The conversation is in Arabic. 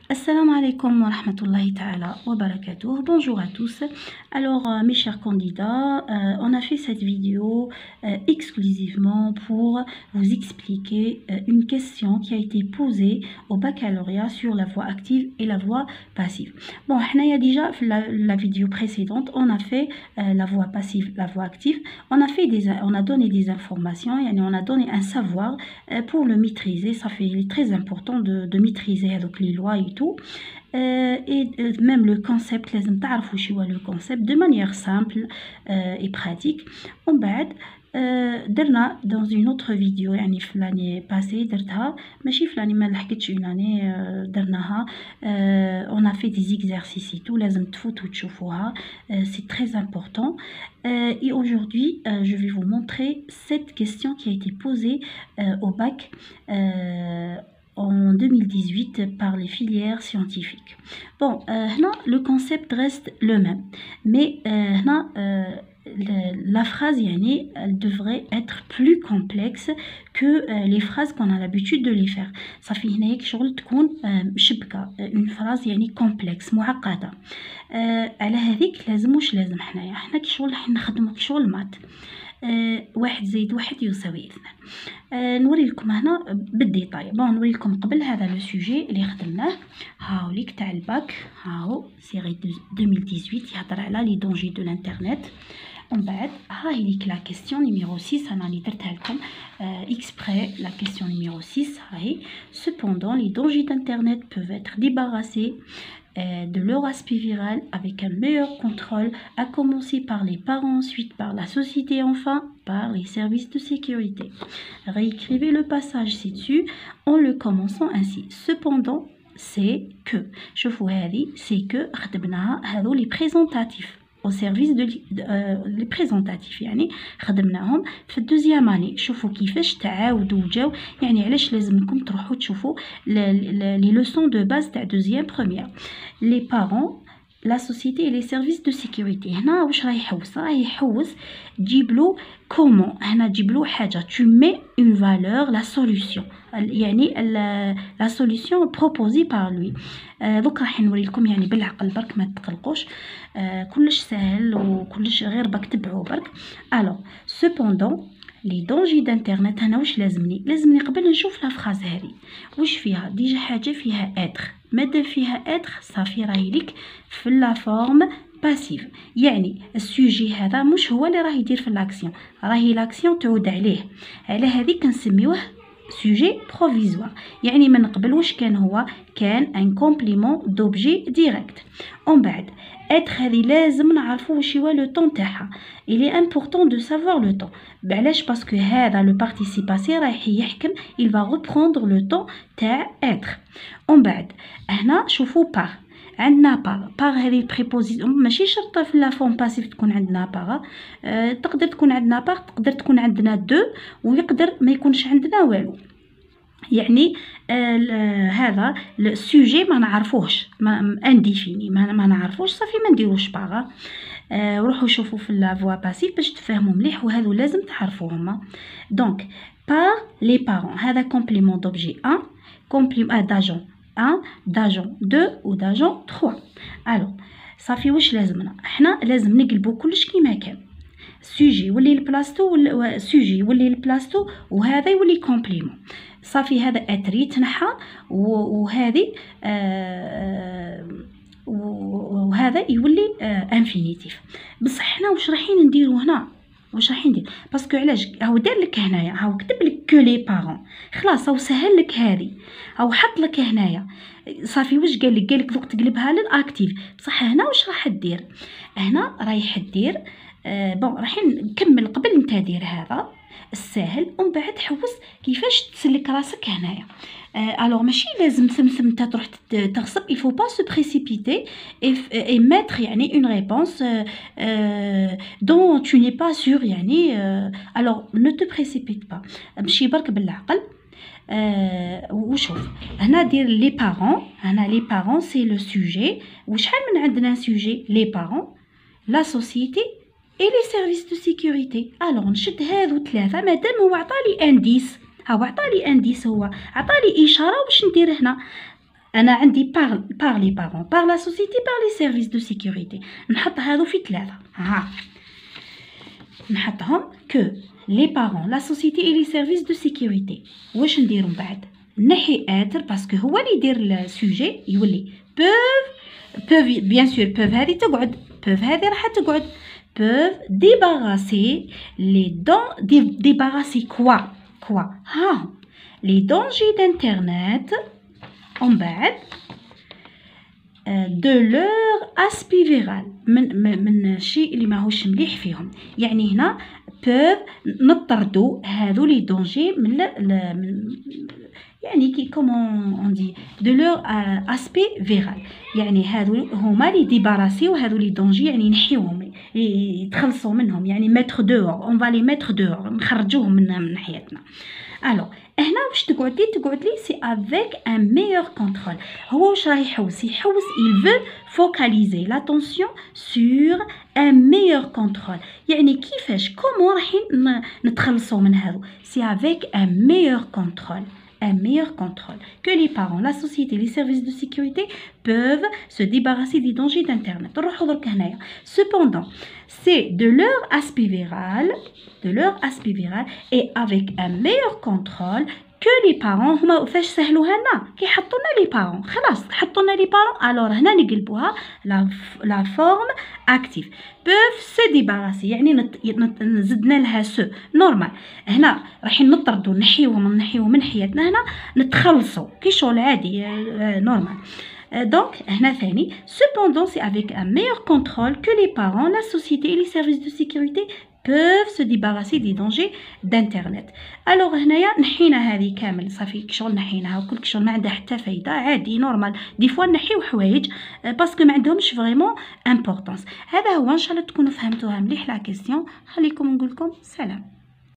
Assalamu alaikum wa rahmatullahi ta'ala wa barakatuh. Bonjour à tous. Alors, mes chers candidats, on a fait cette vidéo exclusivement pour vous expliquer une question qui a été posée au baccalauréat sur la voie active et la voie passive. Bon, il y a déjà la vidéo précédente, on a fait la voie passive, la voie active. On a donné des informations, et on a donné un savoir pour le maîtriser. Il est très important de maîtriser donc les lois et tout. Et même le concept, le concept de manière simple et pratique. On بعد درنا dans une autre vidéo يعني في l'année passée درتها ماشي في l'année ما لحقتش une année درناها on a fait des exercices et tout لازم تفوتوا تشوفوها c'est très important et aujourd'hui je vais vous montrer cette question qui a été posée au bac en 2018 par les filières scientifiques. Bon, le concept reste le même, mais la phrase elle devrait être plus complexe que les phrases qu'on a l'habitude de les faire. Ça fait une phrase complexe معقدة. على هذيك لازم واش لازم حنا كي شغل راح نخدمو كشغل مات 1 زائد 1 يساوي 2. نوري لكم هنا بالديتاي. بون نوري لكم قبل هذا لو سوجي اللي خدمناه هاوليك تاع الباك هاو سيري 2018 يهضر على لي دونجي دو الانترنت. ومن بعد هاي ليك لا كيسيون نيميرو 6 انا اللي درتها لكم exprès la question numéro 6 هاي. Cependant les dangers d'internet peuvent être débarrassés de leur aspect viral avec un meilleur contrôle, à commencer par les parents, ensuite par la société, enfin par les services de sécurité. Réécrivez le passage ci-dessus en le commençant ainsi. Cependant, c'est que, je vous dis, c'est que les présentatifs au service de les présentatifs يعني خدمناهم في الدوزيام اني. شوفوا كيفاش تعاودوا وجاو يعني علاش لازمكم تروحوا تشوفوا لي لوسون دو باز تاع دوزيام بروميير. لي بارون لا سوسيتي لي سيرفيس دو سيكوريتي. هنا واش راه يحوس؟ راه يحوس تجيبلو كومون. هنا تجيبلو حاجه tu mets une valeur la solution يعني la solution proposée par lui. دوك راح نوري لكم يعني بالعقل برك ما تقلقوش. كلش سهل وكلش غير باك تبعوه برك. الوغ سوبوندون لي دونجي دانترنت. هنا واش لازمني قبل نشوف لا فراز هذه واش فيها. ديجا حاجه فيها اتر. مادام فيها اتر صافي راهي ليك في لا فورم باسيف. يعني السوجي هذا مش هو اللي راه يدير في لاكسيون، راهي لاكسيون تعود عليه. على هذه كنسميوه sujet provisoire. يعني من قبل واش كان هو؟ كان ان كومبليمون دوبجي ديريكت. ومن بعد être هذه لازم نعرفوا واش هو لو طون تاعها. il est important de savoir le temps. بعلاش؟ باسكو هذا لو بارتيسيباسي رايح يحكم il va reprendre le temps تاع être. ومن بعد هنا شوفوا par عندنا بار هذه بريبوزيسيون ماشي شرط في لا فورم باسيف تكون عندنا بار. تقدر تكون عندنا بار، تقدر تكون عندنا دو، ويقدر ما يكونش عندنا والو. يعني هذا السوجي ما نعرفوهش، انديفيني ما نعرفوش صافي ما نديروش بار. وروحوا شوفوا في لا فوا باسيف باش تفهموا مليح، وهذو لازم تعرفوهم. دونك بار لي بارون هذا كومبليمون دوبجي 1 كومبليمون داجون 1 داجون 2 و داجون 3. الو صافي واش لازمنا؟ احنا لازم نقلبوا كلش كيما كان. سوجي يولي البلاصتو سوجي يولي البلاصتو وهذا يولي كومبليمون. صافي هذا اتري تنحى وهذه وهذا يولي انفينيتيف. بصح حنا واش رايحين نديرو هنا؟ واش راح ندير؟ باسكو علاش هاو دار لك هنايا، هاو كتب لك كو لي بارون، خلاص هاو سهل لك هذه، هاو حط لك هنايا صافي. واش قال لك دوك تقلبها للاكتيف. بصح هنا واش راح دير؟ هنا رايح دير بون راح نكمل قبل نتا دير هذا الساهل ومن بعد حوس كيفاش تسلك راسك هنايا. alors ماشي لازم ثم نتا تروح تغصب. il faut pas se précipiter et mettre يعني une réponse dont tu n'es pas sûr يعني. alors ne te précipite pas. مشي برك بالعقل. وشوف هنا دير لي بارون. هنا لي بارون سي لو سوجي. وشحال من عندنا سوجي؟ لي بارون لا سوسيتي et les services de sécurité. alors نشد هذو ثلاثه مادام هو عطالي انديس. هو عطالي انديس، هو عطالي اشاره واش ندير هنا. انا عندي par les parents par la société par les services de sécurité. نحط هذو في 3 ها نحطهم que les parents la société et les services de sécurité. واش نديرو من بعد نحي اتر باسكو هو اللي يدير السوجي يولي peuvent bien sûr peuvent هذه تقعد peuvent هذه راح تقعد peuvent débarrasser les débarrasser quoi ها les dangers d'internet en بعد de leur aspect viral من الشيء اللي ماهوش مليح فيهم. يعني هنا peuvent نطردوا هذو لي دونجي من يعني كي كومون اون دي دو لور اسبي فيرال. يعني هذو هما لي ديباراسيو هذو لي دونجي يعني نحيوهم يتخلصوا منهم يعني ميتر دور اون فالي ميتر دور نخرجوهم من حياتنا. الو هنا واش تقعد لي سي افيك ان ميور كونترول. هو واش راه يحوس il veut focaliser l'attention sur un meilleur contrôle. يعني كيفاش كومون راح نتخلصوا من هذو سي افيك ان ميور كونترول un meilleur contrôle que les parents, la société, les services de sécurité peuvent se débarrasser des dangers d'internet. Cependant, c'est de leur aspect viral et avec un meilleur contrôle que les parents هما فاش سهلوها لنا كيحطوا لنا لي بارون خلاص حطوا لنا لي بارون الوغ هنا نقلبوها لا فورم اكتيف peuvent se débarrasser يعني زدنا لها سو نورمال. هنا رايحين نطردوا نحيوهم من حياتنا هنا نتخلصوا كي شغل عادي نورمال. Donc هنا ثاني cependant c'est avec un meilleur contrôle que les parents, la société et les services de sécurité peuvent se débarrasser des dangers d'internet. alors هنايا نحينا هذه كامل صافي كشغل نحيناها وكل كشغل ما عندها حتى فايده عادي نورمال. دي فوا نحيو حوايج باسكو ما عندهمش فريمون امبورطونس. هذا هو ان شاء الله تكونوا فهمتوها مليح لا كيسيون. خليكم نقول لكم سلام.